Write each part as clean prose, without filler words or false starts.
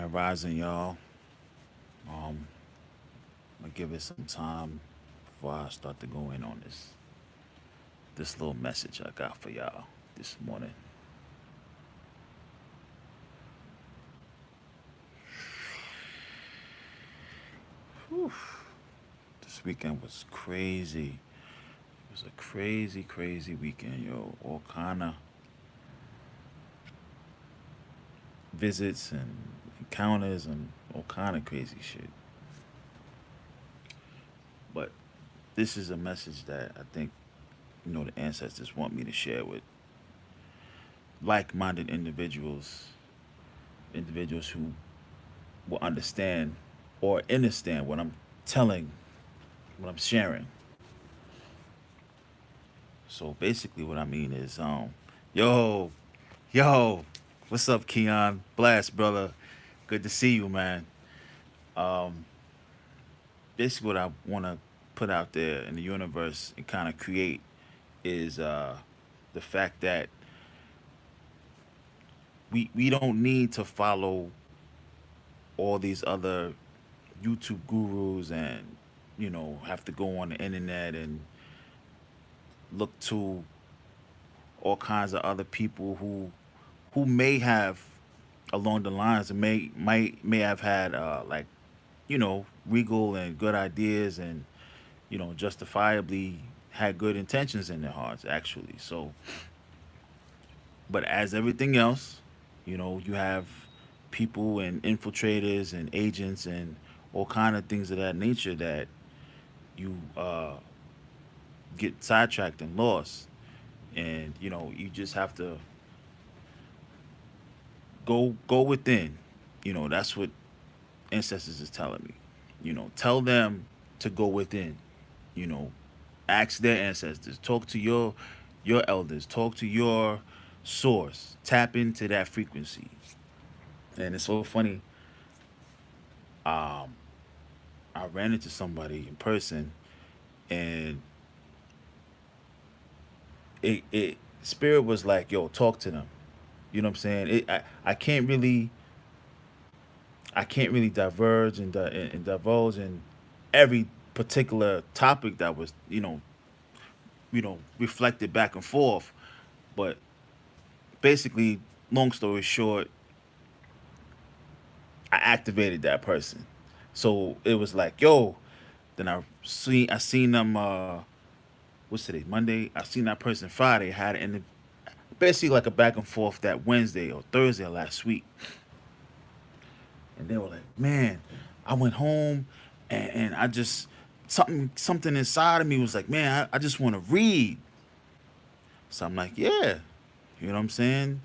Grand Rising, y'all. Um, I'm gonna give it some time before I start to go in on this little message I got for y'all this morning. Whew. This weekend was crazy. It was a crazy, crazy weekend, yo. All kind of visits and encounters and all kind of crazy shit. But this is a message that I think the ancestors want me to share with like-minded individuals, individuals who will understand or understand what I'm telling, what I'm sharing. So basically, what I mean is, yo, yo, what's up, Keon? Blast, brother. Good to see you, man. Um, Basically, what I want to put out there in the universe and kind of create is the fact that we don't need to follow all these other YouTube gurus and have to go on the internet and look to all kinds of other people who may have along the lines and may have had like regal and good ideas and justifiably had good intentions in their hearts actually. So but as everything else, you have people and infiltrators and agents and all kind of things of that nature that you get sidetracked and lost, and you just have to go within. That's what ancestors is telling me. Tell them to go within. you know Ask their ancestors, talk to your elders, talk to your source, tap into that frequency. And it's so funny. um I ran into somebody in person, and it spirit was like, yo, talk to them. You know what I'm saying? I can't really diverge and divulge in every particular topic that was reflected back and forth. But basically, long story short, I activated that person. So it was like, yo. Then I seen them. What's today? Monday. I seen that person Friday. Had it in basically like a back and forth that Wednesday or Thursday of last week, and they were like, man, I went home, and I just something inside of me was like, man, I just want to read. So I'm like, yeah, you know what I'm saying?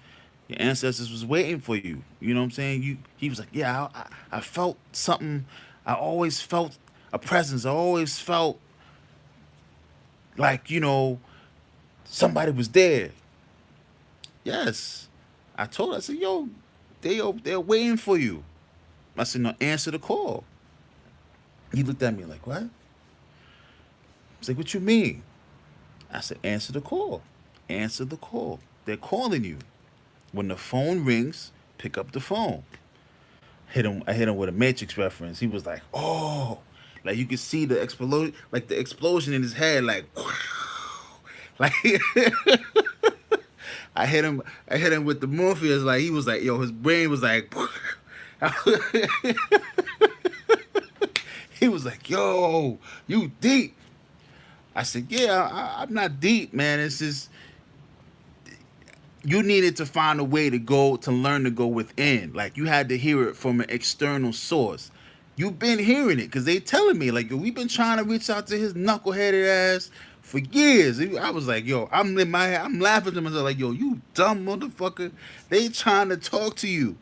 Your ancestors was waiting for you. You know what I'm saying? He was like, yeah, I felt something. I always felt a presence. I always felt like somebody was there. Yes, I told her. I said, yo, they're waiting for you. I said, no, answer the call. He looked at me like, what? I was like, what you mean? I said, answer the call. Answer the call. They're calling you. When the phone rings, pick up the phone. I hit him with a Matrix reference. He was like, "Oh," like you could see the explode, like the explosion in his head, like, like I hit him. I hit him with the Morpheus. Like he was like, yo, his brain was like, he was like, yo, you deep. I said, yeah, I'm not deep, man. It's just you needed to find a way to learn to go within. Like you had to hear it from an external source. You've been hearing it because they telling me like, yo, we've been trying to reach out to his knuckleheaded ass for years. I was like, yo, I'm in my head, I'm laughing to myself like, yo, you dumb motherfucker. They trying to talk to you.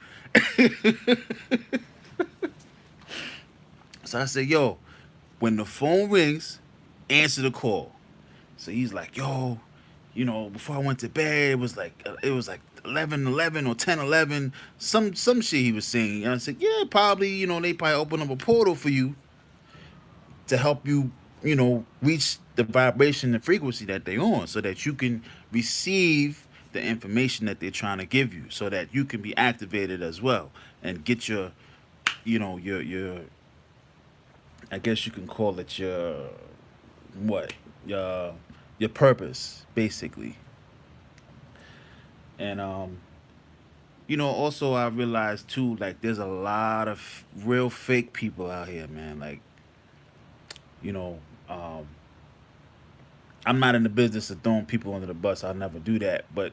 So I said, yo, when the phone rings, answer the call. So he's like, yo, before I went to bed, it was like 11:11 or 10:11, some shit he was saying. And I said, yeah, probably, they probably open up a portal for you to help you, reach the vibration and frequency that they on, so that you can receive the information that they're trying to give you, so that you can be activated as well and get your your I guess you can call it your what your your purpose basically. And also I realized too, like there's a lot of real fake people out here, man. Like, you know, um, I'm not in the business of throwing people under the bus. I'll never do that. But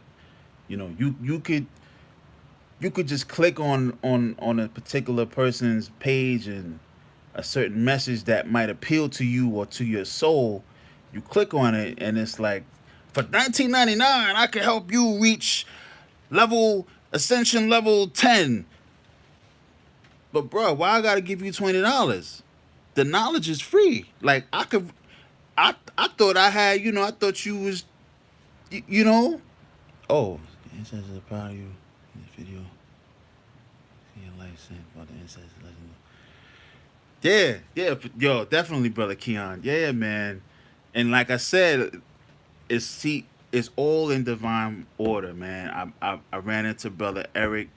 you could just click on a particular person's page and a certain message that might appeal to you or to your soul. You click on it and it's like, for 19.99, I can help you reach level ascension level 10. But bro, why I gotta give you $20? The knowledge is free. Like I thought I had, I thought you was, you know. Oh, ancestors are proud of you in this video. See your life sent by the ancestors. Yeah, yeah, yo, definitely, brother Keon. Yeah, man. And like I said, it's all in divine order, man. I ran into brother Eric.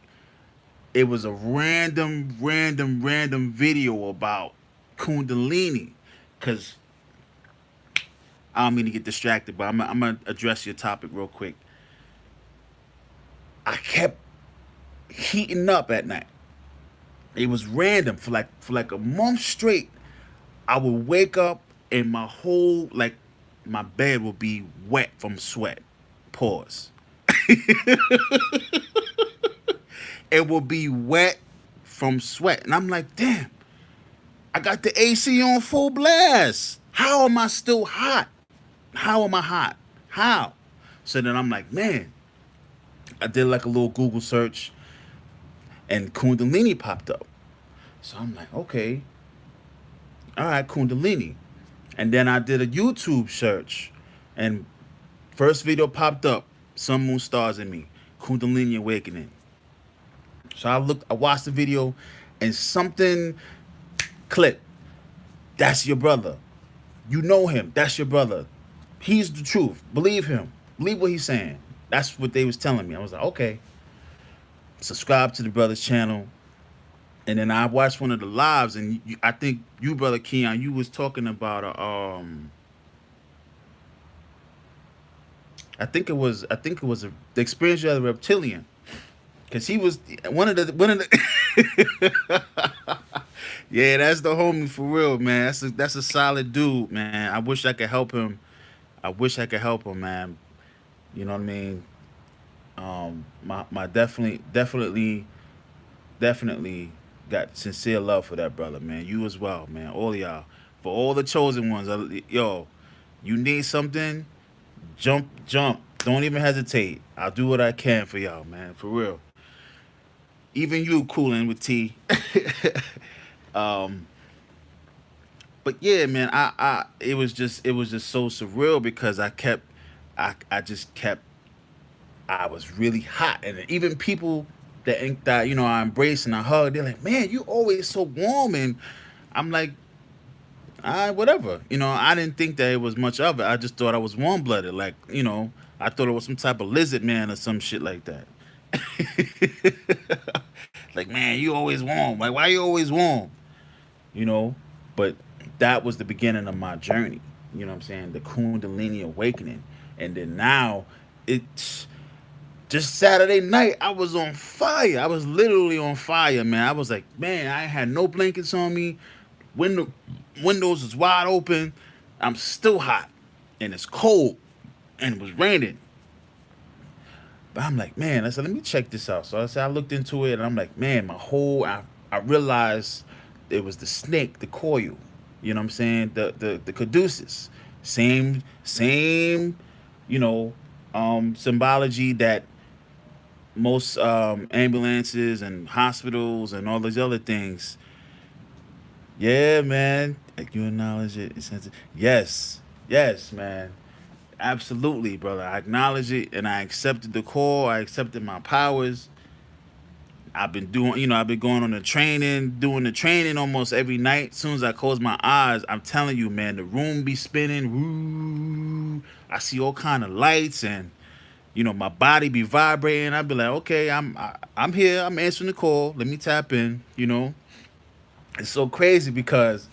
It was a random video about Kundalini, cause I don't mean to get distracted, but I'm gonna address your topic real quick. I kept heating up at night. It was random for like a month straight. I would wake up and my whole like my bed would be wet from sweat. Pause. It will be wet from sweat, and I'm like, damn. I got the AC on full blast. How am I still hot? How am I hot? How? So then I'm like, man, I did like a little Google search and Kundalini popped up. So I'm like, okay, all right, Kundalini. And then I did a YouTube search and first video popped up, Sun Moon Stars in Me, Kundalini Awakening. So I watched the video and something clicked. That's your brother. You know him. That's your brother. He's the truth. Believe him. Believe what he's saying. That's what they was telling me. I was like, okay. Subscribe to the brother's channel. And then I watched one of the lives, and I think you, brother Keon, you was talking about the experience you had, a reptilian, because he was one of the yeah, that's the homie for real, man. That's a solid dude, man. I wish I could help him. I wish I could help him, man. You know what I mean? My definitely got sincere love for that brother, man. You as well, man. All of y'all, for all the chosen ones. Yo, you need something? Jump. Don't even hesitate. I'll do what I can for y'all, man. For real. Even you, cooling with T. um, but yeah, man. It was just so surreal because I just kept I was really hot, and even people that I embrace and I hug, they're like, "Man, you always so warm," and I'm like, whatever." I didn't think that it was much of it. I just thought I was warm blooded, like I thought it was some type of lizard man or some shit like that. Like, man, you always warm. Like, why you always warm? You know, but that was the beginning of my journey. You know what I'm saying? The Kundalini awakening, and then now it's just Saturday night, I was on fire. I was literally on fire, man. I was like, man, I had no blankets on me. Window windows is wide open. I'm still hot, and it's cold, and it was raining. But I'm like, man, I said, let me check this out. So I said, I looked into it, and I'm like, man, I realized it was the snake, the coil. You know what I'm saying? The caduceus, same, you know, symbology that most ambulances and hospitals and all these other things. Yeah, man. Like, you acknowledge it. Yes, yes, man. Absolutely, brother. I acknowledge it and I accepted the call. I accepted my powers. I've been going on the training, doing the training almost every night. As soon as I close my eyes, I'm telling you, man, the room be spinning. Woo. I see all kind of lights and my body be vibrating. I'd be like, okay, I'm here. I'm answering the call. Let me tap in. It's so crazy because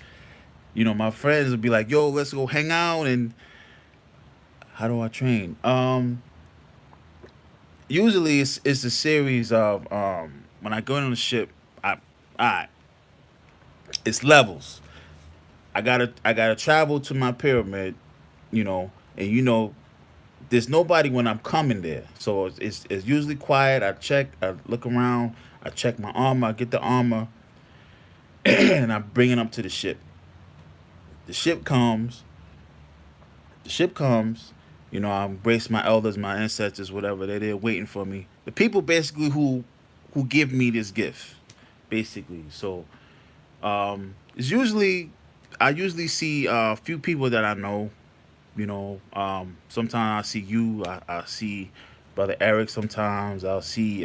my friends would be like, "Yo, let's go hang out." And how do I train? Usually it's a series of when I go on the ship. I it's levels. I gotta travel to my pyramid, and there's nobody when I'm coming there. So it's usually quiet. I check, I look around, I check my armor, I get the armor, and I bring it up to the ship. The ship comes, the ship comes, I embrace my elders, my ancestors, whatever. They're there waiting for me. The people basically who give me this gift, basically. So it's usually I usually see a few people that I know. Sometimes I see you. I see Brother Eric. Sometimes I'll see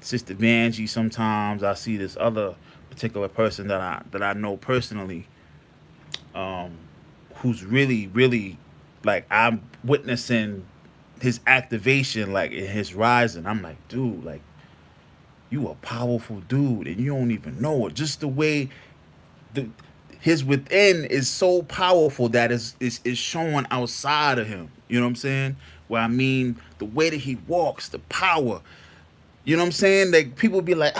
Sister Vanjie. Sometimes I see this other particular person that I know personally, um, who's really, really like I'm witnessing his activation, like in his rising. I'm like, dude, like you a powerful dude, and you don't even know it. Just the way the his within is so powerful that is showing outside of him. You know what I'm saying? Where I mean the way that he walks, the power. You know what I'm saying? Like people be like,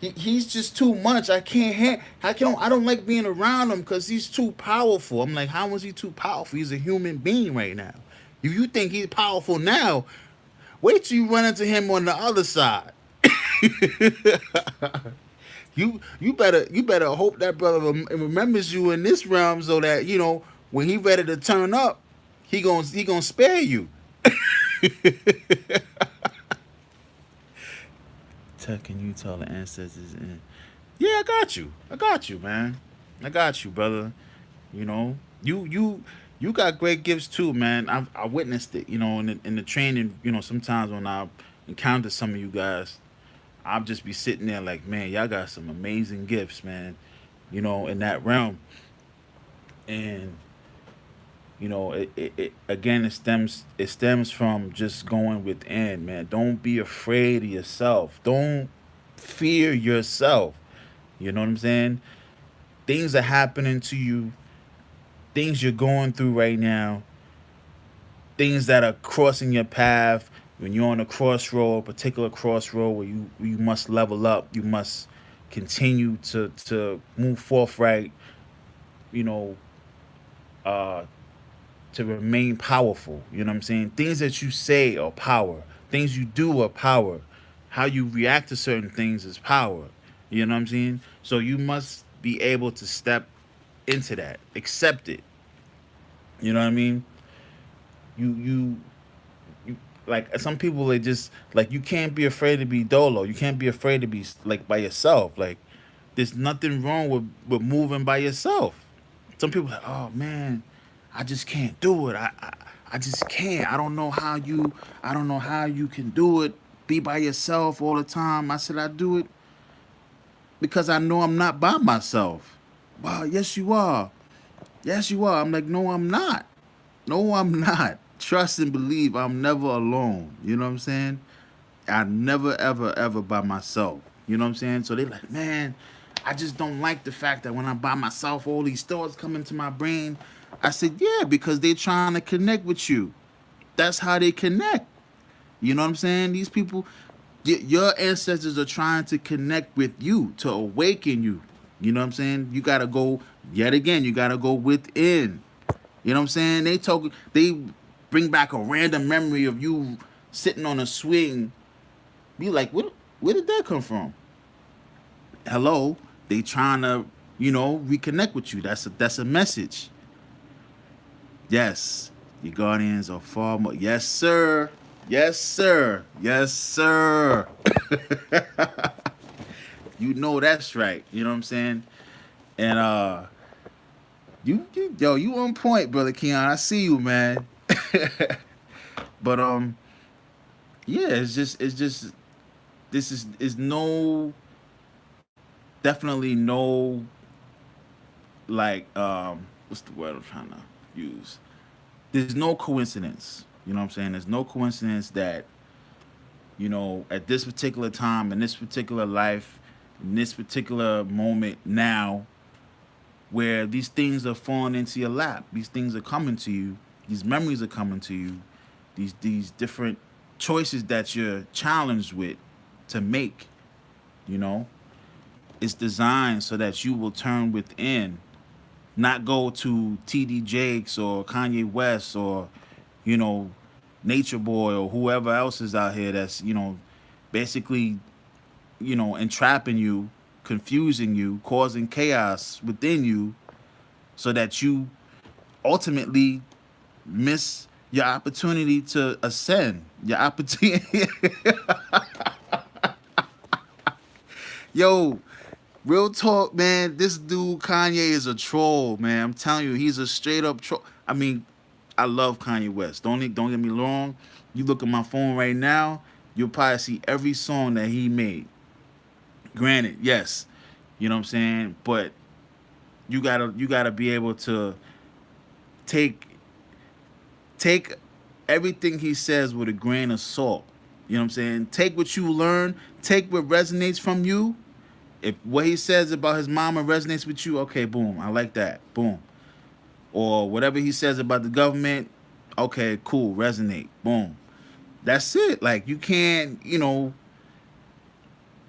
he's just too much. I don't like being around him because he's too powerful. I'm like, how is he too powerful? He's a human being right now. If you think he's powerful now, wait till you run into him on the other side. You better hope that brother remembers you in this realm so that when he ready to turn up, he gonna spare you. Can you tell the ancestors? Yeah, I got you, man. I got you, brother. You know, you got great gifts too, man. I witnessed it. In the training. Sometimes when I encounter some of you guys, I'll just be sitting there like, man, y'all got some amazing gifts, man. In that realm, and it again, it stems from just going within, man. Don't be afraid of yourself. Don't fear yourself. You know what I'm saying? Things are happening to you, things you're going through right now, things that are crossing your path when you're on a crossroad, particular crossroad where you must level up, you must continue to move forthright, you know, uh, to remain powerful. You know what I'm saying? Things that you say are power. Things you do are power. How you react to certain things is power. You know what I'm saying? So you must be able to step into that, accept it. You know what I mean? You like some people they just like you can't be afraid to be dolo. You can't be afraid to be like by yourself. Like there's nothing wrong with moving by yourself. Some people are like, oh man, I just can't do it. I just can't. I don't know how you can do it. Be by yourself all the time. I said I do it because I know I'm not by myself. Wow, yes you are. Yes you are. I'm like, no, I'm not. No, I'm not. Trust and believe I'm never alone. You know what I'm saying? I never ever ever by myself. You know what I'm saying? So they like, man, I just don't like the fact that when I'm by myself, all these thoughts come into my brain. I said, yeah, because they're trying to connect with you. That's how they connect. You know what I'm saying? These people, your ancestors are trying to connect with you, to awaken you. You know what I'm saying? You gotta go yet again. You gotta go within. You know what I'm saying? They bring back a random memory of you sitting on a swing. Be like, what? Where did that come from? Hello, they trying to reconnect with you. That's a message. Yes, your guardians are far more. Yes, sir. Yes, sir. Yes, sir. You know that's right. You know what I'm saying? And you on point, brother Keon. I see you, man. But yeah, it's just this is no definitely no like what's the word I'm trying to use? There's no coincidence. You know what I'm saying? There's no coincidence that at this particular time in this particular life in this particular moment now, where these things are falling into your lap. These things are coming to you. These memories are coming to you. These different choices that you're challenged with to make. You know, it's designed so that you will turn within, not go to TD Jakes or Kanye West or, you know, Nature Boy or whoever else is out here that's, basically, entrapping you, confusing you, causing chaos within you so that you ultimately miss your opportunity to ascend. Your opportunity. Yo, real talk, man. This dude Kanye is a troll, man. I'm telling you, he's a straight up troll. I mean, I love Kanye West. Don't get me wrong. You look at my phone right now, you'll probably see every song that he made. Granted, yes, you know what I'm saying, but you gotta be able to take take everything he says with a grain of salt. You know what I'm saying? Take what you learn, take what resonates from you. If what he says about his mama resonates with you, okay, boom, I like that. Boom. Or whatever he says about the government, okay, cool, resonate. Boom. That's it. Like you can't,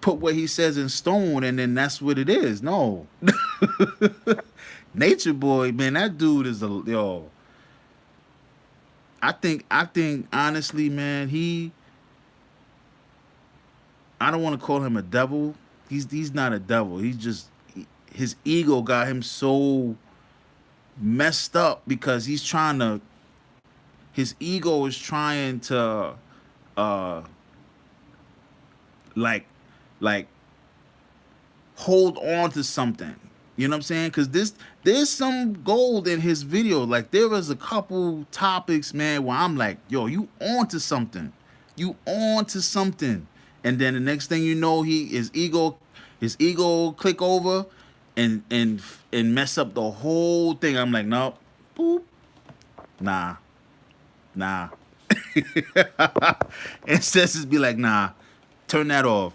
put what he says in stone and then that's what it is. No. Nature Boy, man, that dude is a yo. I think honestly, man, I don't want to call him a devil. He's not a devil. He's just his ego got him so messed up because he's trying to his ego is trying to uh like like hold on to something. You know what I'm saying? Because there's some gold in his video. Like there was a couple topics, man, where I'm like, yo, you on to something. You on to something. And then the next thing you know, his ego click over and mess up the whole thing. I'm like, nope, boop, nah, nah. Ancestors be like, nah, turn that off.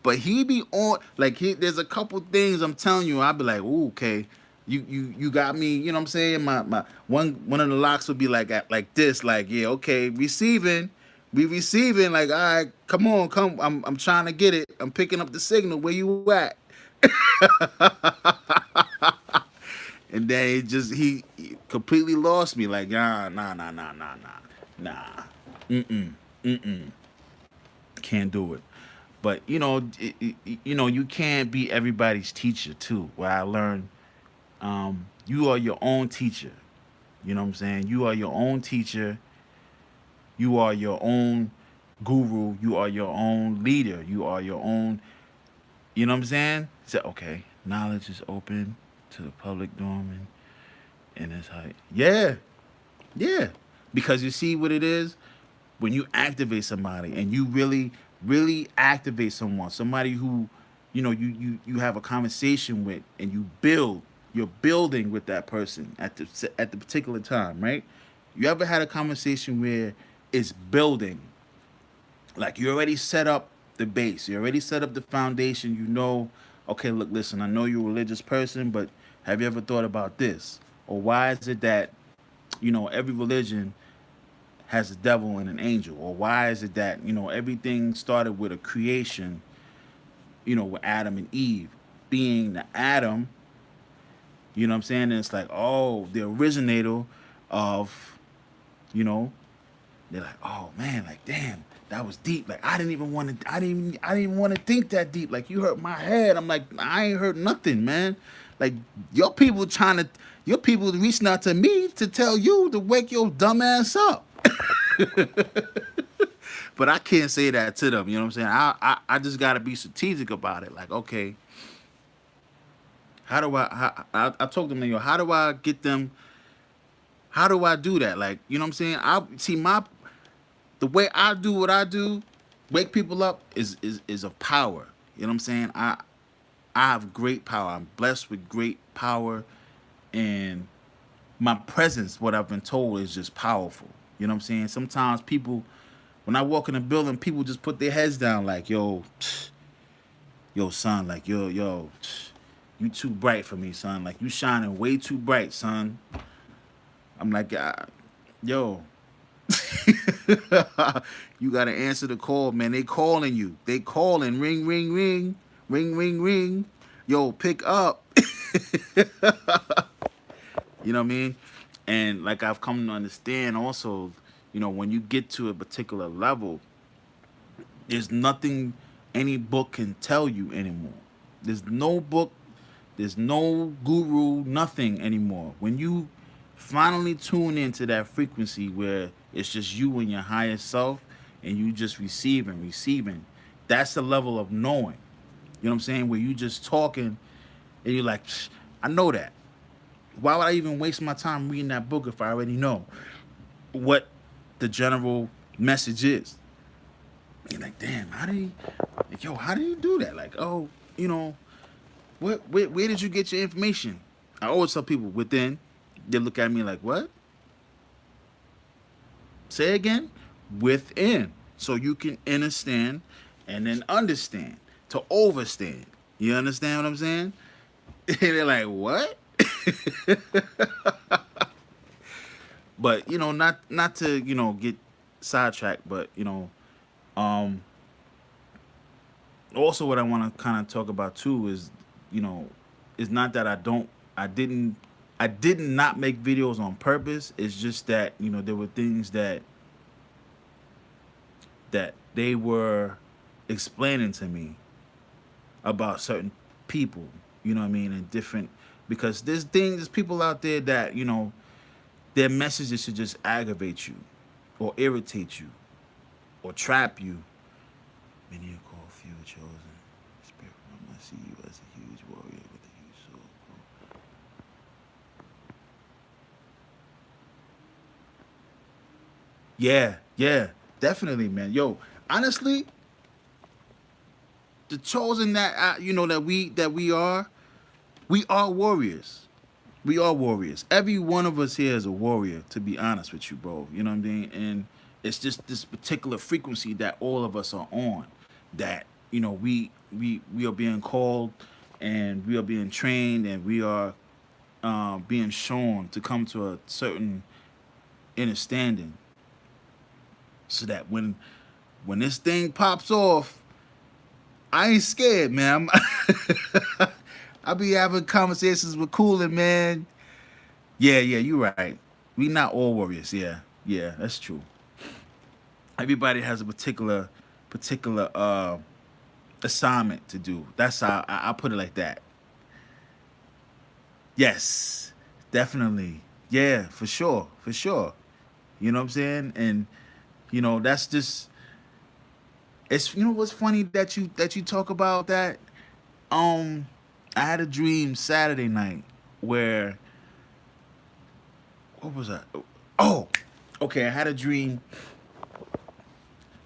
But he be on like there's a couple things I'm telling you, I'll be like, ooh, okay. You got me, you know what I'm saying? My one of the locks would be like like this, like, yeah, okay, receiving. We receiving, like, all right, come on, come. I'm trying to get it. I'm picking up the signal. Where you at? And then he completely lost me. Like, nah. Mm-mm. Mm-mm. Can't do it. But you can't be everybody's teacher too. What I learned, you are your own teacher. You know what I'm saying? You are your own teacher. You are your own guru. You are your own leader. You are your own. You know what I'm saying? So okay, knowledge is open to the public domain, and it's like, yeah, yeah. Because you see what it is when you activate somebody and you really, really activate somebody who, you have a conversation with and you build. You're building with that person at the particular time, right? You ever had a conversation where it's building? Like you already set up the base, you already set up the foundation. Okay, look, listen, I know you're a religious person, but have you ever thought about this? Or why is it that every religion has a devil and an angel? Or why is it that everything started with a creation, with Adam and Eve being the Adam? You know what I'm saying? And it's like, oh, the originator of, you know they're like, oh man, like damn, that was deep. Like I didn't want to think that deep. Like you hurt my head. I'm like, I ain't hurt nothing, man. Like your people reaching out to me to tell you to wake your dumb ass up. But I can't say that to them. You know what I'm saying? I just gotta be strategic about it. Like, okay, how do I told them, how do I get them? How do I do that? Like, you know what I'm saying? I see the way I do what I do, wake people up is of power. You know what I'm saying? I have great power. I'm blessed with great power, and my presence, what I've been told, is just powerful. You know what I'm saying? Sometimes people When I walk in the building, people just put their heads down like, yo, yo, son, like, you too bright for me, son. Like, you shining way too bright, son. I'm like, yo, you gotta answer the call, man. They calling you. They calling. Ring, ring, ring, ring, ring, ring. Yo, pick up. You know what I mean? And like I've come to understand also, when you get to a particular level, there's nothing any book can tell you anymore. There's no book, there's no guru, nothing anymore. When you finally tune into that frequency where it's just you and your higher self and you just receiving, that's the level of knowing. You know what I'm saying? Where you just talking and you're like, I know that. Why would I even waste my time reading that book if I already know what the general message is? You're like, damn, how did he, like, yo, how did he do that? Like, oh, you know, where did you get your information? I always tell people within, they look at me like, what? Say again? Within. So you can understand and then understand to overstand. You understand what I'm saying? And they're like, what? But not to get sidetracked, but um, also what I want to kind of talk about too is you know it's not that I did not make videos on purpose. It's just that there were things that they were explaining to me about certain people. You know what I mean? And different, because there's people out there that their messages should just aggravate you or irritate you or trap you. Many are called, few are chosen. Spirit realm, I see you as a huge warrior with a huge soul. Yeah, yeah, definitely, man. Yo, honestly, the chosen that we are warriors. We are warriors. Every one of us here is a warrior, to be honest with you, bro. You know what I mean? And it's just this particular frequency that all of us are on. That we are being called, and we are being trained, and we are being shown to come to a certain understanding, so that when this thing pops off, I ain't scared, man. I be having conversations with Coolin, man. Yeah, yeah, you right. We not all warriors. Yeah, yeah, that's true. Everybody has a particular assignment to do. That's how I put it like that. Yes, definitely. Yeah, for sure, for sure. You know what I'm saying? And that's just it's what's funny that you talk about that. Um, I had a dream Saturday night where what was that? Oh, okay. I had a dream.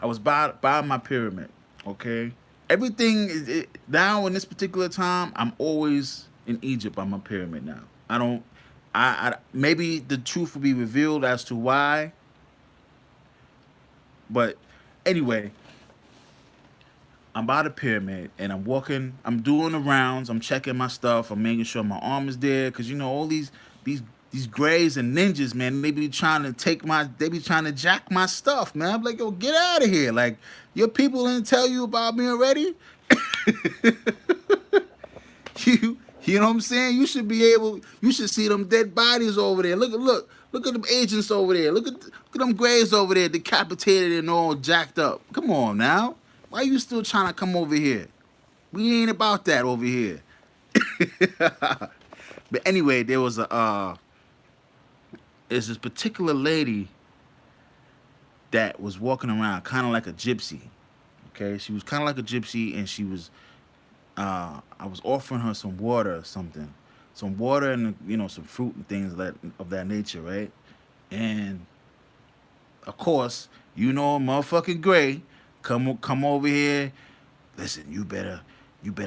I was by my pyramid. Okay, everything is now in this particular time. I'm always in Egypt by my pyramid now. I don't. I maybe the truth will be revealed as to why, but anyway, I'm by the pyramid and I'm walking. I'm doing the rounds. I'm checking my stuff. I'm making sure my arm is there because all these these grays and ninjas, man. They be trying to take my. They be trying to jack my stuff, man. I'm like, yo, get out of here. Like your people didn't tell you about me already. You know what I'm saying? You should be able. You should see them dead bodies over there. Look at them agents over there. Look at them grays over there, decapitated and all jacked up. Come on now. Why you still trying to come over here? We ain't about that over here. But anyway, there's this particular lady that was walking around kind of like a gypsy. Okay, she was kind of like a gypsy, and she was I was offering her some water or something, some water and some fruit and things of that nature, right? And of course, motherfucking Gray, come over here. Listen, you better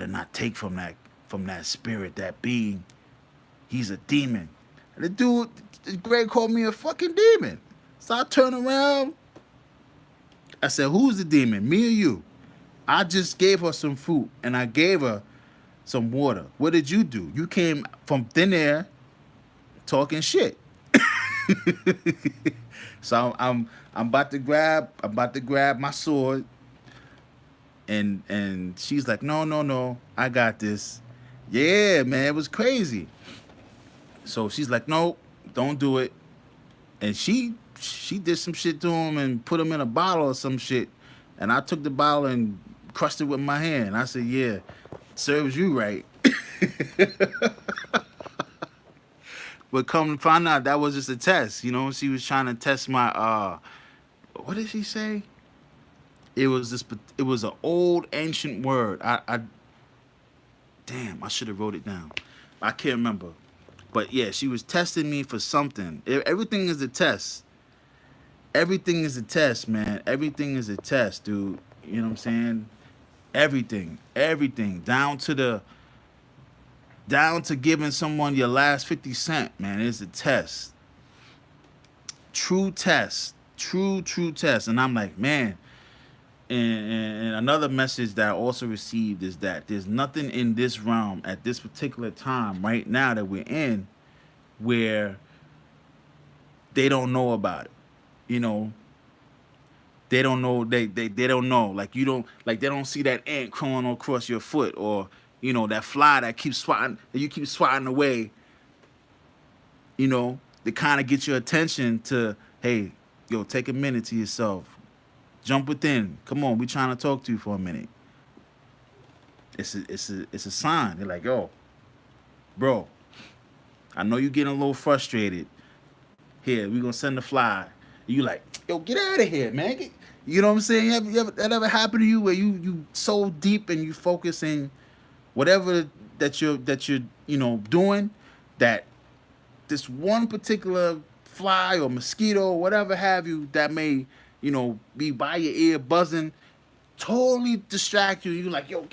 not take from that spirit, that being. He's a demon. And the dude, Gray called me a fucking demon. So I turn around. I said, who's the demon? Me or you? I just gave her some fruit and I gave her some water. What did you do? You came from thin air talking shit. So I'm about to grab my sword, and she's like, no, no, no, I got this. Yeah, man, it was crazy. So she's like, no, don't do it. And she did some shit to him and put him in a bottle or some shit. And I took the bottle and crushed it with my hand. I said, yeah, serves you right. But come to find out that was just a test. You know, she was trying to test my what did she say? It was this. It was an old ancient word. I damn. I should have wrote it down. I can't remember. But yeah, she was testing me for something. Everything is a test. Everything is a test, man. Everything is a test, dude. You know what I'm saying? Everything, down to giving someone your last 50 cent, man, is a test. True test. True test. And I'm like, man, and another message that I also received is that there's nothing in this realm at this particular time right now that we're in where they don't know about it. You know, they don't know they don't know. Like you don't like they don't see that ant crawling across your foot or that fly that keeps swatting that you keep swatting away, to kind of get your attention to, hey, yo, take a minute to yourself. Jump within. Come on, we trying to talk to you for a minute. It's a sign. They're like, yo, bro, I know you getting a little frustrated. Here, we gonna send the fly. You like, yo, get out of here, man. You know what I'm saying? That ever happened to you where you so deep and you focus in whatever that you're doing, that this one particular fly or mosquito or whatever have you that may be by your ear buzzing, totally distract you. You like, yo,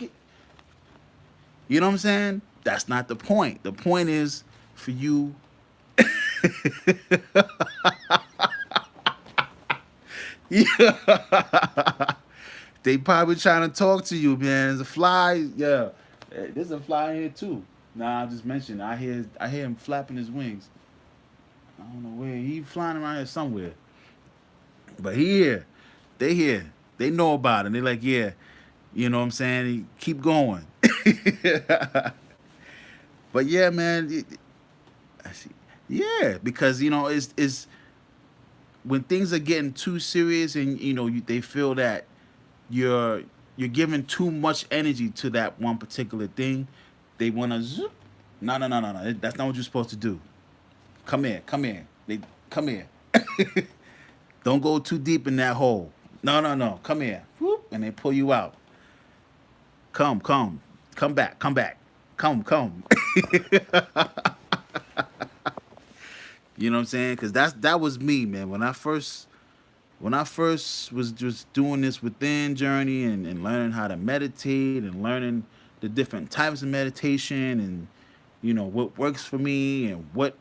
you know what I'm saying? That's not the point. The point is for you. Yeah. They probably trying to talk to you, man. There's a fly. Yeah. There's a fly in here too. Nah, I just mentioned. I hear him flapping his wings. I don't know where he flying around here somewhere. But he here. They here. They know about it. They like, yeah, you know what I'm saying? Keep going. But yeah, man. Yeah, because it's when things are getting too serious and they feel that you're you're giving too much energy to that one particular thing. They want to zoop. No, no, no, no, no. That's not what you're supposed to do. Come here, come here. They come here. Don't go too deep in that hole. No, no, no. Come here. Whoop, and they pull you out. Come back, come back. Come. You know what I'm saying? Because that was me, man. When I first was just doing this within journey and learning how to meditate and learning the different types of meditation and what works for me and what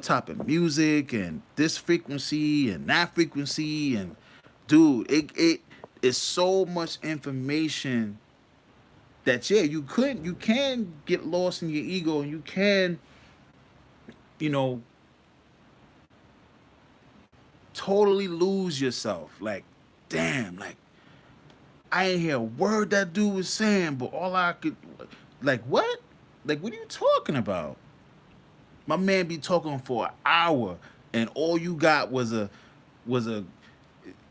type of music and this frequency and that frequency, and dude, it is so much information that, yeah, you can get lost in your ego, and you can you know totally lose yourself. Like, damn, like I ain't hear a word that dude was saying, but all I could, like, what? Like, what are you talking about? My man be talking for an hour, and all you got was a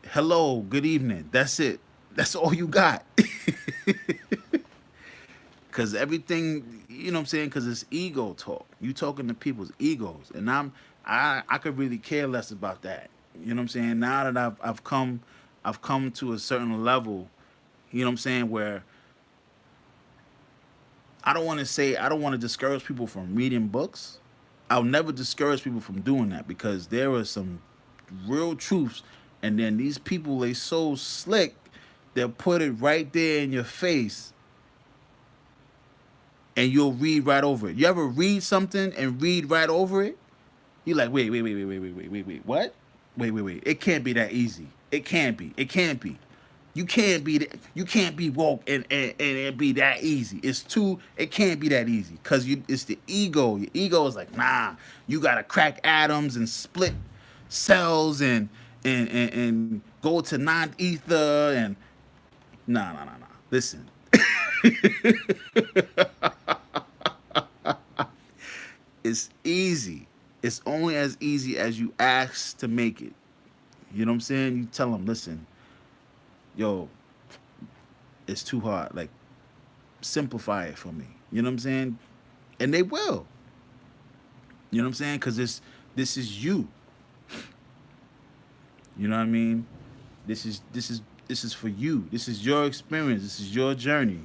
hello, good evening. That's it. That's all you got. Cause everything, you know what I'm saying? Cause it's ego talk. You talking to people's egos, and I could really care less about that. You know what I'm saying? Now that I've come to a certain level, you know what I'm saying, where I don't want to discourage people from reading books. I'll never discourage people from doing that because there are some real truths, and then these people, they so slick, they'll put it right there in your face, and you'll read right over it. You ever read something and read right over it? You're like, wait, what? wait. It can't be that easy. It can't be. It can't be. You can't be woke and it be that easy. It's too it can't be that easy. Cause it's the ego. Your ego is like, nah, you gotta crack atoms and split cells and go to non-ether and nah. Listen, it's easy. It's only as easy as you ask to make it. You know what I'm saying? You tell them, listen, yo, it's too hard. Like, simplify it for me. You know what I'm saying? And they will. You know what I'm saying? Because this is you. You know what I mean? This is for you. This is your experience. This is your journey.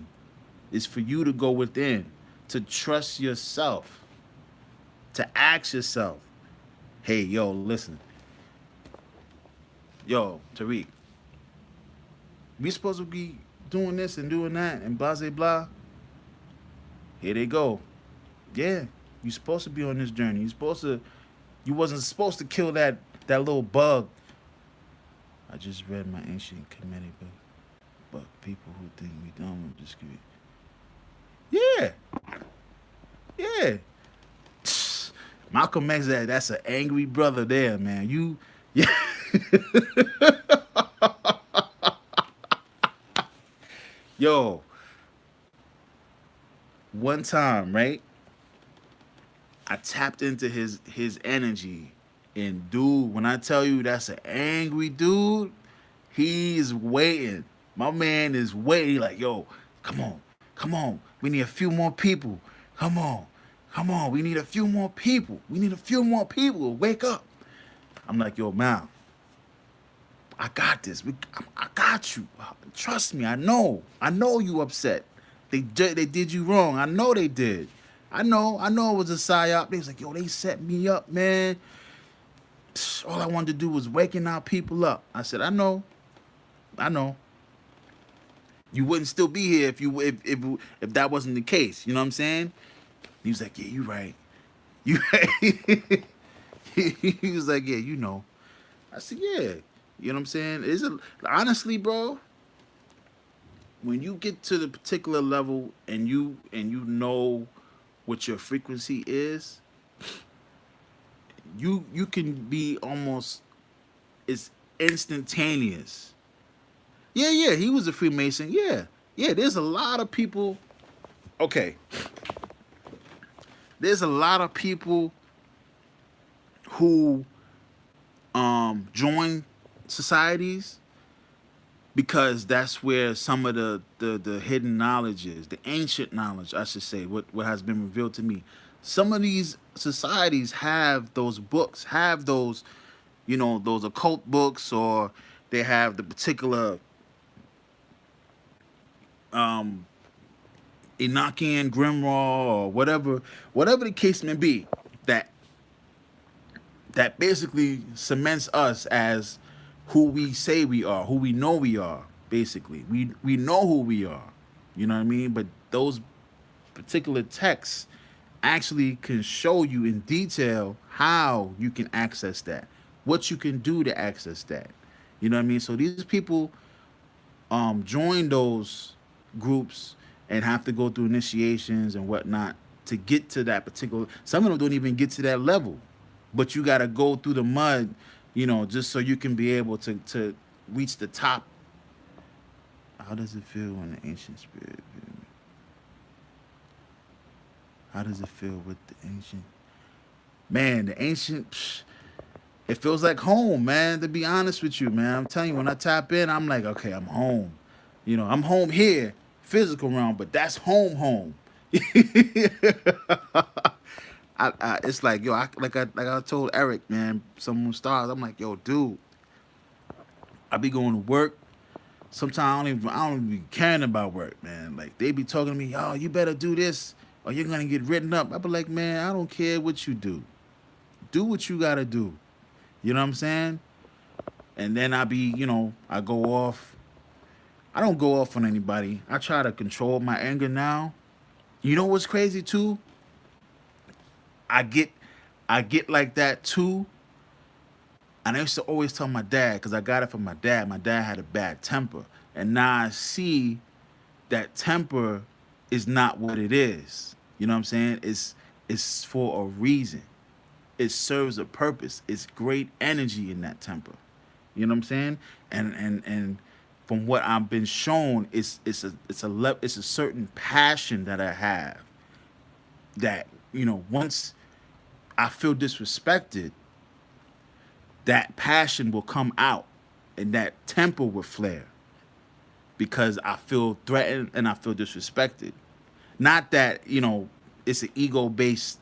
It's for you to go within, to trust yourself, to ask yourself, hey, yo, listen, yo, Tariq, we supposed to be doing this and doing that and blah blah blah. Here they go. Yeah, you supposed to be on this journey. You supposed to. You wasn't supposed to kill that little bug. I just read my ancient committee book. But people who think we dumb will just give it. Yeah, yeah. Malcolm X, that's an angry brother there, man. You, yeah. Yo, one time, right? I tapped into his energy, and dude, when I tell you that's an angry dude, he's waiting. My man is waiting. Like, yo, come on, come on. We need a few more people. Come on, come on. We need a few more people. We need a few more people. Wake up. I'm like, yo, Mal, I got this. I got you. Trust me. I know you upset. They did you wrong. I know they did. I know it was a psyop. They was like, yo, they set me up, man. All I wanted to do was waking our people up. I said, I know. You wouldn't still be here if that wasn't the case. You know what I'm saying? He was like, yeah, you right. You right. He was like, yeah, you know. I said, yeah. You know what I'm saying? Honestly, bro, when you get to the particular level and you know what your frequency is, you can be almost it's instantaneous. Yeah, he was a Freemason. Yeah. There's a lot of people. Okay, there's a lot of people who join societies because that's where some of the hidden knowledge is, the ancient knowledge, I should say, what has been revealed to me. Some of these societies have those books, have those, those occult books, or they have the particular um, Enochian grimoire or whatever the case may be, that that basically cements us as who we say we are, who we know we are. Basically, we know who we are. You know what I mean? But those particular texts actually can show you in detail how you can access that, what you can do to access that. You know what I mean? So these people join those groups and have to go through initiations and whatnot to get to that particular. Some of them don't even get to that level, but you got to go through the mud, just so you can be able to reach the top. How does it feel when the ancient spirit? How does it feel with the ancient? Man, the ancient. It feels like home, man. To be honest with you, man, I'm telling you, when I tap in, I'm like, okay, I'm home. I'm home here, physical realm, but that's home. It's like, yo, like I told Eric, man, some stars. I'm like, yo, dude, I be going to work. Sometimes I don't even be caring about work, man. Like they be talking to me, yo, you better do this or you're gonna get written up. I be like, man, I don't care what you do. Do what you gotta do. You know what I'm saying? And then I go off. I don't go off on anybody. I try to control my anger now. You know what's crazy too? I get I get like that too And I used to always tell my dad, because I got it from my dad. My dad had a bad temper. And now I see that temper is not what it is. You know what I'm saying? It's for a reason. It serves a purpose. It's great energy in that temper. You know what I'm saying? And from what I've been shown, it's a certain passion that I have that, once I feel disrespected, that passion will come out and that temper will flare because I feel threatened and I feel disrespected. Not that, it's an ego based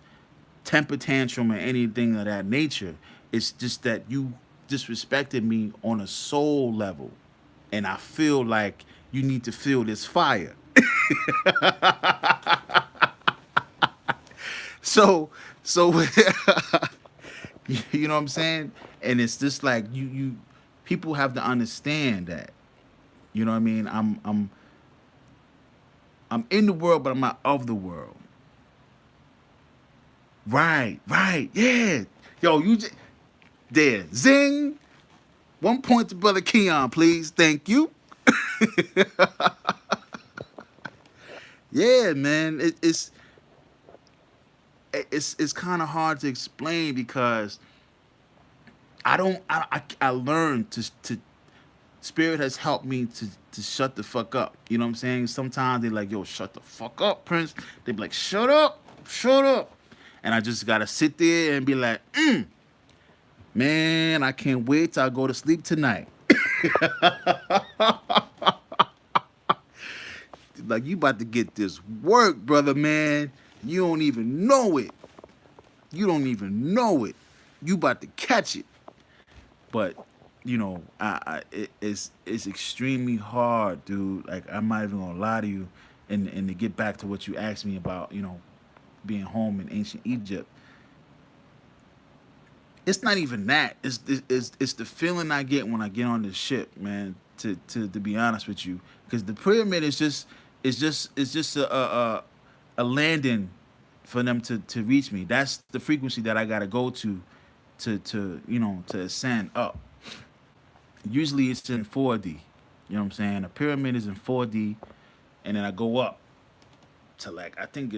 temper tantrum or anything of that nature. It's just that you disrespected me on a soul level. And I feel like you need to feel this fire. So, so you know what I'm saying? And it's just like people have to understand that. You know what I mean? I'm in the world, but I'm not of the world. Right, right, yeah. Yo, you just there. Zing. 1 point to brother Keon, please. Thank you. Yeah, man. It's kind of hard to explain because I don't I learned to spirit has helped me to shut the fuck up. You know what I'm saying? Sometimes they're like, yo, shut the fuck up, Prince. They be like, shut up. And I just gotta sit there and be like, man, I can't wait till I go to sleep tonight. Like, you about to get this work, brother, man. You don't even know it. You don't even know it. You about to catch it. But it's extremely hard, dude. Like, I'm not even gonna lie to you, and to get back to what you asked me about, being home in ancient Egypt. It's not even that. It's the feeling I get when I get on this ship, man. To be honest with you, because the pyramid is just a landing for them to reach me. That's the frequency that I gotta go to ascend up. Usually it's in 4D. You know what I'm saying? A pyramid is in 4D, and then I go up to, like, I think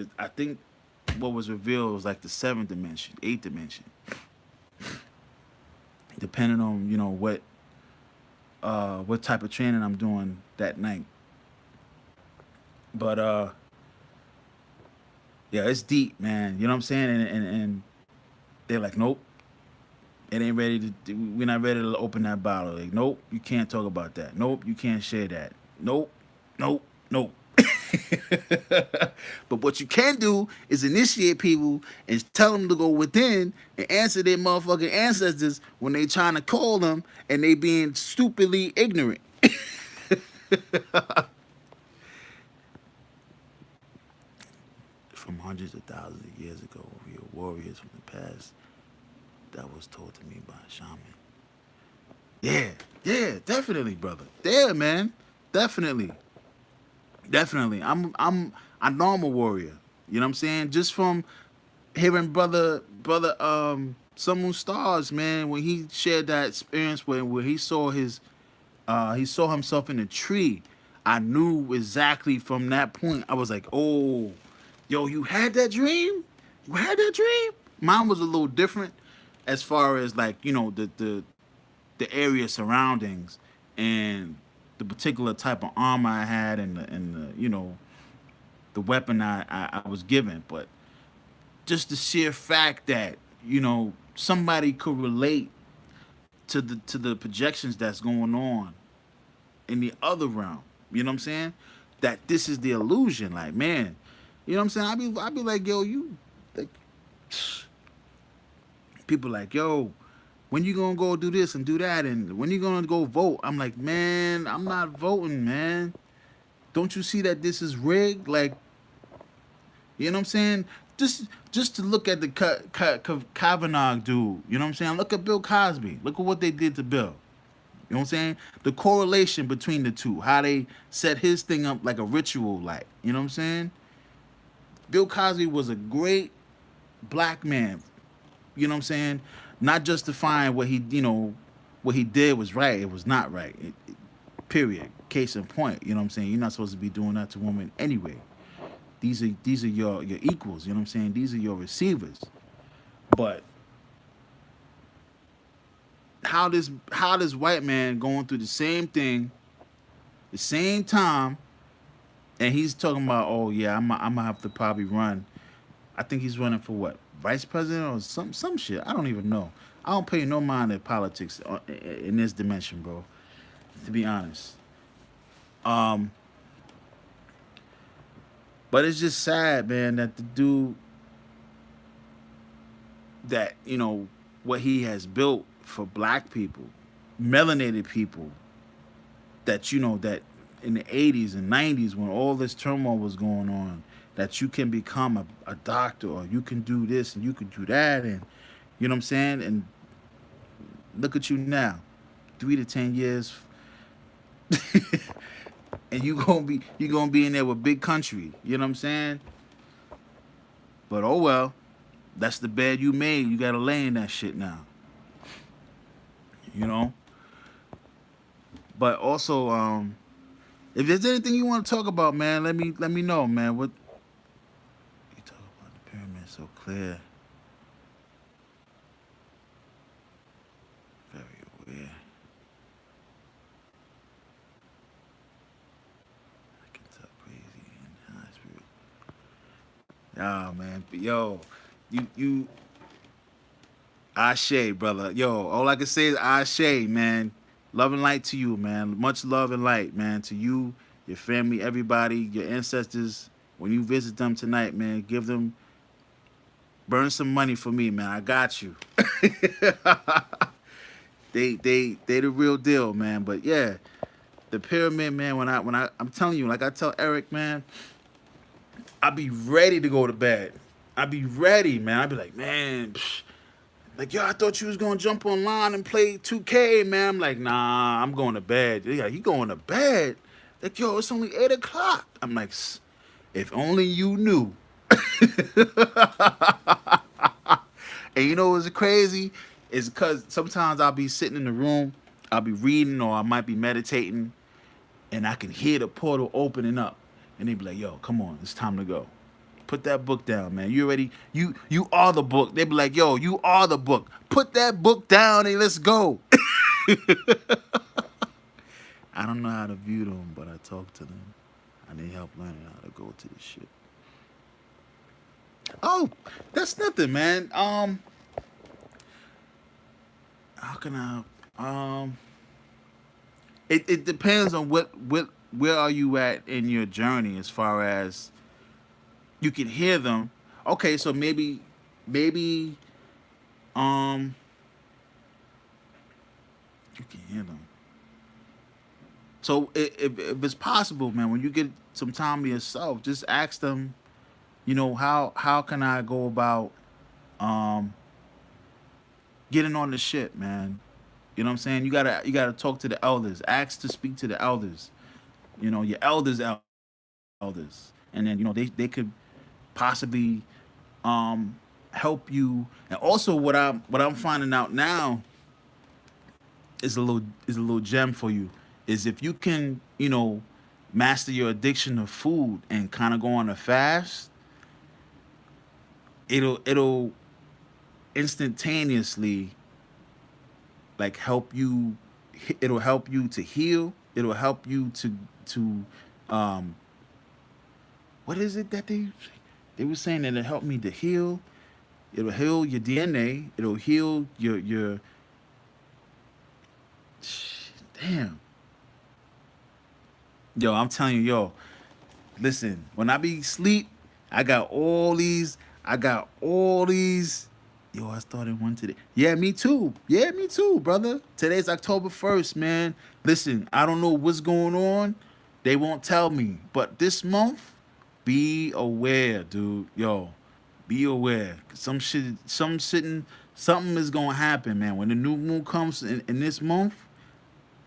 what was revealed was like the seventh dimension, eighth dimension, depending on what type of training I'm doing that night. But yeah, it's deep, man. You know what I'm saying? And they're like, nope, it ain't ready we're not ready to open that bottle. Like, nope, you can't talk about that. Nope, you can't share that. Nope, nope, nope. But what you can do is initiate people and tell them to go within and answer their motherfucking ancestors when they trying to call them and they being stupidly ignorant. From hundreds of thousands of years ago, we are warriors from the past. That was told to me by a shaman. Yeah, yeah, definitely, brother. Yeah, man, definitely, definitely. I know I'm a warrior. You know what I'm saying? Just from hearing brother Sun Moon Stars, man, when he shared that experience where he saw himself in a tree. I knew exactly from that point. I was like, oh, yo, you had that dream? You had that dream? Mine was a little different as far as, like, the area surroundings and the particular type of armor I had and the the weapon I was given. But just the sheer fact that somebody could relate to the projections that's going on in the other realm. You know what I'm saying? That this is the illusion. Like, man, you know what I'm saying? I be like, yo, you like people like, yo, when you gonna go do this and do that, and when you gonna go vote? I'm like, man, I'm not voting, man. Don't you see that this is rigged? Like, you know what I'm saying? Just to look at the Kavanaugh dude. You know what I'm saying? Look at Bill Cosby. Look at what they did to Bill. You know what I'm saying? The correlation between the two, how they set his thing up like a ritual, like, you know what I'm saying? Bill Cosby was a great black man. You know what I'm saying? Not justifying what he, what he did was right. It was not right. Period. Case in point. You know what I'm saying? You're not supposed to be doing that to women anyway. These are your equals. You know what I'm saying? These are your receivers. But how this white man going through the same thing, the same time, and he's talking about, oh yeah, I'm gonna have to probably run. I think he's running for what, vice president or some shit. I don't even know. I don't pay no mind to politics in this dimension, bro. To be honest, um, but it's just sad, man, that the dude that what he has built for black people, melanated people, that that in the 80s and 90s when all this turmoil was going on, that you can become a doctor or you can do this and you can do that, and you know what I'm saying, and look at you now, 3 to 10 years, and you gonna be in there with big country, you know what I'm saying. But oh well, that's the bed you made. You gotta lay in that shit now, you know. But also, if there's anything you want to talk about, man, let me know, man. What you talk about the pyramid so clear, very aware. I can tell crazy and high spirit. Ah man, yo, you Ashe, brother. Yo, all I can say is Ashe, man. Love and light to you, man. Much love and light, man, to you, your family, everybody, your ancestors. When you visit them tonight, man, give them burn some money for me, man. I got you. They the real deal, man. But yeah, the pyramid, man. I'm telling you, like I tell Eric, man, I be ready to go to bed. I be ready, man. I be like, man, like, yo, I thought you was gonna jump online and play 2K, man. I'm like, nah, I'm going to bed. Yeah, you going to bed? Like, yo, it's only 8 o'clock. I'm like, if only you knew. And you know what's crazy? Is because sometimes I'll be sitting in the room, I'll be reading, or I might be meditating, and I can hear the portal opening up. And they be like, yo, come on, it's time to go. Put that book down, man. You already you are the book. They be like, yo, you are the book. Put that book down and let's go. I don't know how to view them, but I talk to them. I need help learning how to go to this shit. Oh, that's nothing, man. How can I? It depends on what where are you at in your journey as far as you can hear them. Okay, so maybe um you can hear them. So if it's possible, man, when you get some time to yourself, just ask them. How can I go about um getting on the shit, man? You know what I'm saying? You gotta talk to the elders. Ask to speak to the elders. Your elders, and then they could possibly help you. And also, what I'm finding out now is a little gem for you. Is if you can master your addiction of food and kind of go on a fast, it'll instantaneously like help you. It'll help you to heal. It'll help you to um what is it that they were saying that it helped me to heal. It'll heal your DNA. It'll heal your damn. Yo, I'm telling you, yo, listen, when I be sleep, I got all these, I got all these. Yo, I started one today. Yeah, me too. Yeah, me too, brother. Today's October 1st, man. Listen, I don't know what's going on. They won't tell me. But this month, be aware, dude. Yo, be aware. Something is gonna happen, man. When the new moon comes in this month,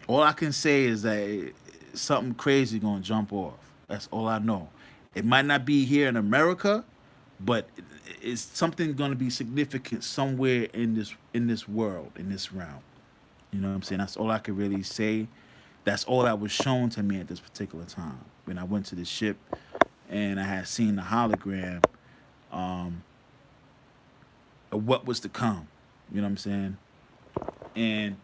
all I can say is that something crazy gonna jump off. That's all I know. It might not be here in America, but is something going to be significant somewhere in this world, in this realm. You know what I'm saying? That's all I could really say. That's all that was shown to me at this particular time when I went to the ship and I had seen the hologram of what was to come. You know what I'm saying? And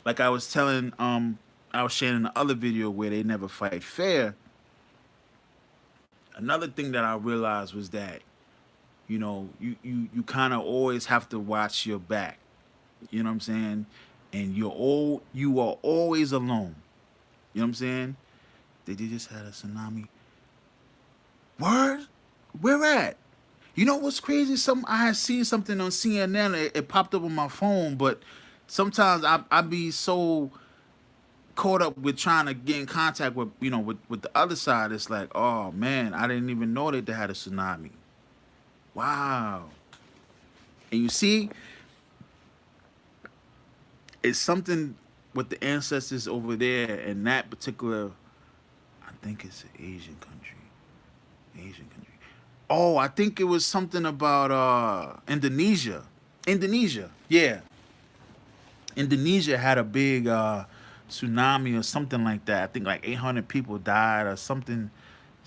like I was sharing in the other video where they never fight fair. Another thing that I realized was that you kind of always have to watch your back. You know what I'm saying? And you are always alone. You know what I'm saying? They just had a tsunami. Word? Where at? You know what's crazy? I had seen something on CNN. It popped up on my phone, but sometimes I be so caught up with trying to get in contact with with the other side. It's like, oh man, I didn't even know that they had a tsunami. Wow. And you see, it's something with the ancestors over there in that particular. I think it's an Asian country. Asian country. Oh, I think it was something about Indonesia. Indonesia, yeah. Indonesia had a big tsunami or something like that. I think like 800 people died or something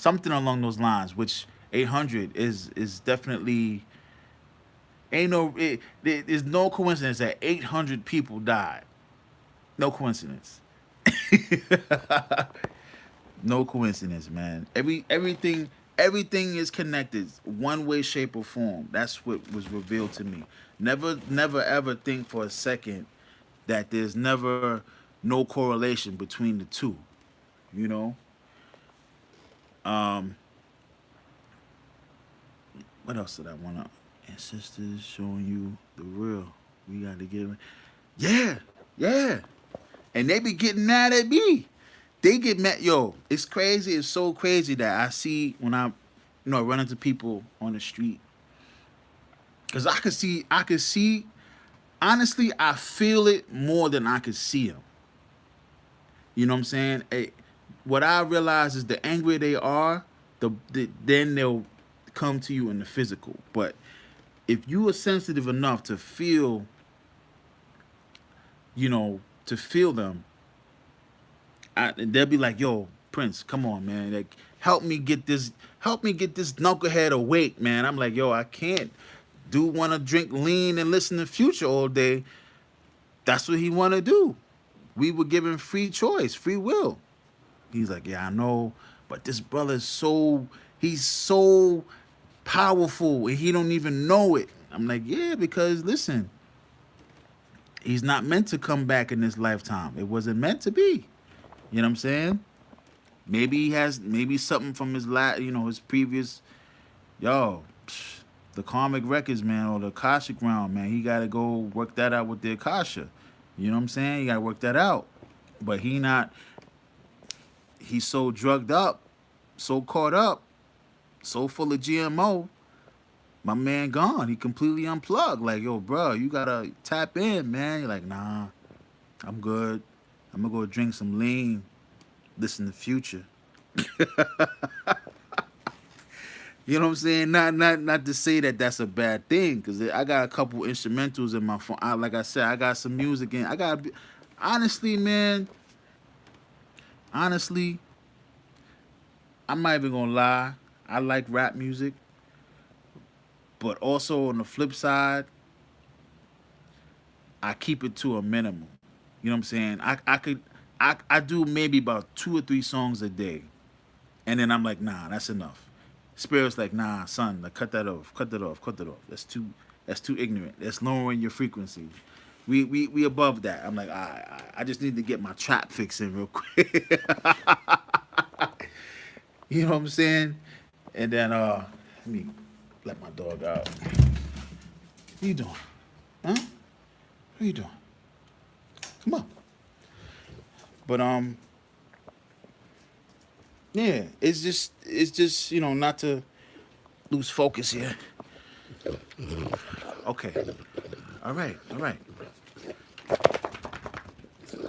along those lines. Which 800 is definitely ain't no. There's no coincidence that 800 people died. No coincidence. No coincidence, man. Everything is connected, one way, shape, or form. That's what was revealed to me. Never ever think for a second that there's never no correlation between the two. You know. Um, what else did I want to? Ancestors showing you the real. We got to give. Yeah, yeah. And they be getting mad at me. They get mad. Yo, it's crazy. It's so crazy that I see when I run into people on the street. Cause I could see. Honestly, I feel it more than I could see them. You know what I'm saying? What I realize is the angrier they are, then they'll come to you in the physical. But if you are sensitive enough to feel them, they'll be like, "Yo, Prince, come on, man! Like, help me get this knucklehead awake, man." I'm like, "Yo, I can't. Do want to drink lean and listen to Future all day? That's what he want to do. We were given free choice, free will." He's like, "Yeah, I know, but this brother is he's so powerful, and he don't even know it." I'm like, "Yeah, because listen, he's not meant to come back in this lifetime. It wasn't meant to be." You know what I'm saying? Maybe he has something from his previous, yo, the karmic records, man, or the Akashic realm, man. He got to go work that out with the Akasha. You know what I'm saying? He got to work that out. But he's so drugged up, so caught up, so full of GMO. My man gone. He completely unplugged. Like, yo, bro, you gotta tap in, man. You're like, nah, I'm good. I'm gonna go drink some lean, listen to Future. You know what I'm saying? Not to say that that's a bad thing, because I got a couple instrumentals in my phone. Like I said, I got some music in. Honestly, man. Honestly, I'm not even gonna lie. I like rap music, but also on the flip side, I keep it to a minimum. You know what I'm saying? I do maybe about 2 or 3 songs a day, and then I'm like, nah, that's enough. Spirit's like, nah, son, like cut that off, cut that off, cut that off. That's too ignorant. That's lowering your frequency. We above that. I'm like, I just need to get my trap fix in real quick. You know what I'm saying? And then let me let my dog out. What you doing? Huh? What are you doing? Come on. But yeah, it's just not to lose focus here. Okay. All right. All right.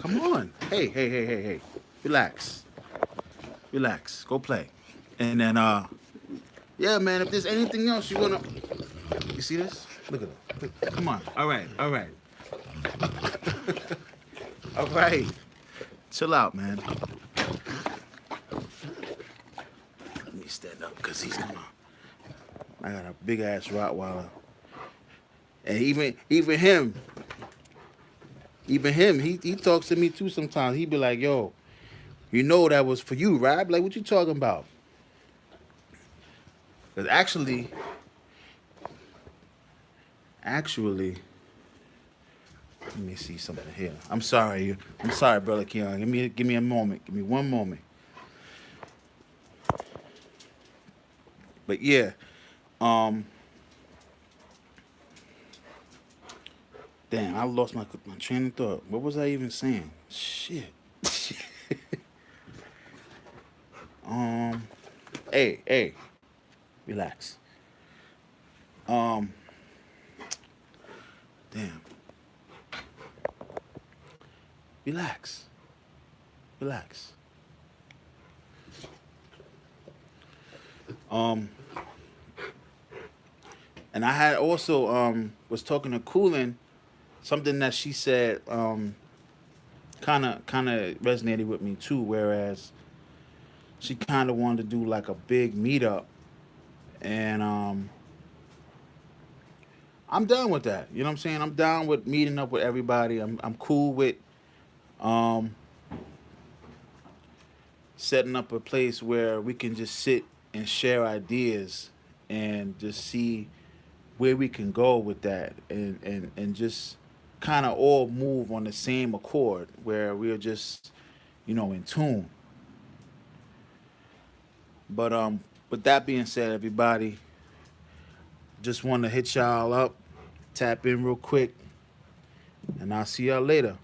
Come on. Hey. Relax. Relax. Go play. And then Yeah, man. If there's anything else you wanna, you see this? Look at it. Come on. All right. All right. All right. Chill out, man. Let me stand up because he's gonna. I got a big ass Rottweiler, and even him, he talks to me too sometimes. He be like, "Yo, you know that was for you, right?" Like, what you talking about? Because actually, let me see something here. I'm sorry, brother Keon. Give me a moment. Give me one moment. But yeah, um, damn, I lost my train of thought. What was I even saying? Shit. um, hey, relax. Um, damn, relax, relax. Um, and I had also was talking to Coolin, something that she said kind of resonated with me too. Whereas she kind of wanted to do like a big meetup, and I'm down with that. You know what I'm saying? I'm down with meeting up with everybody. I'm cool with um, setting up a place where we can just sit and share ideas and just see where we can go with that, and just kind of all move on the same accord where we're just in tune. But with that being said, everybody, just want to hit y'all up, tap in real quick, and I'll see y'all later.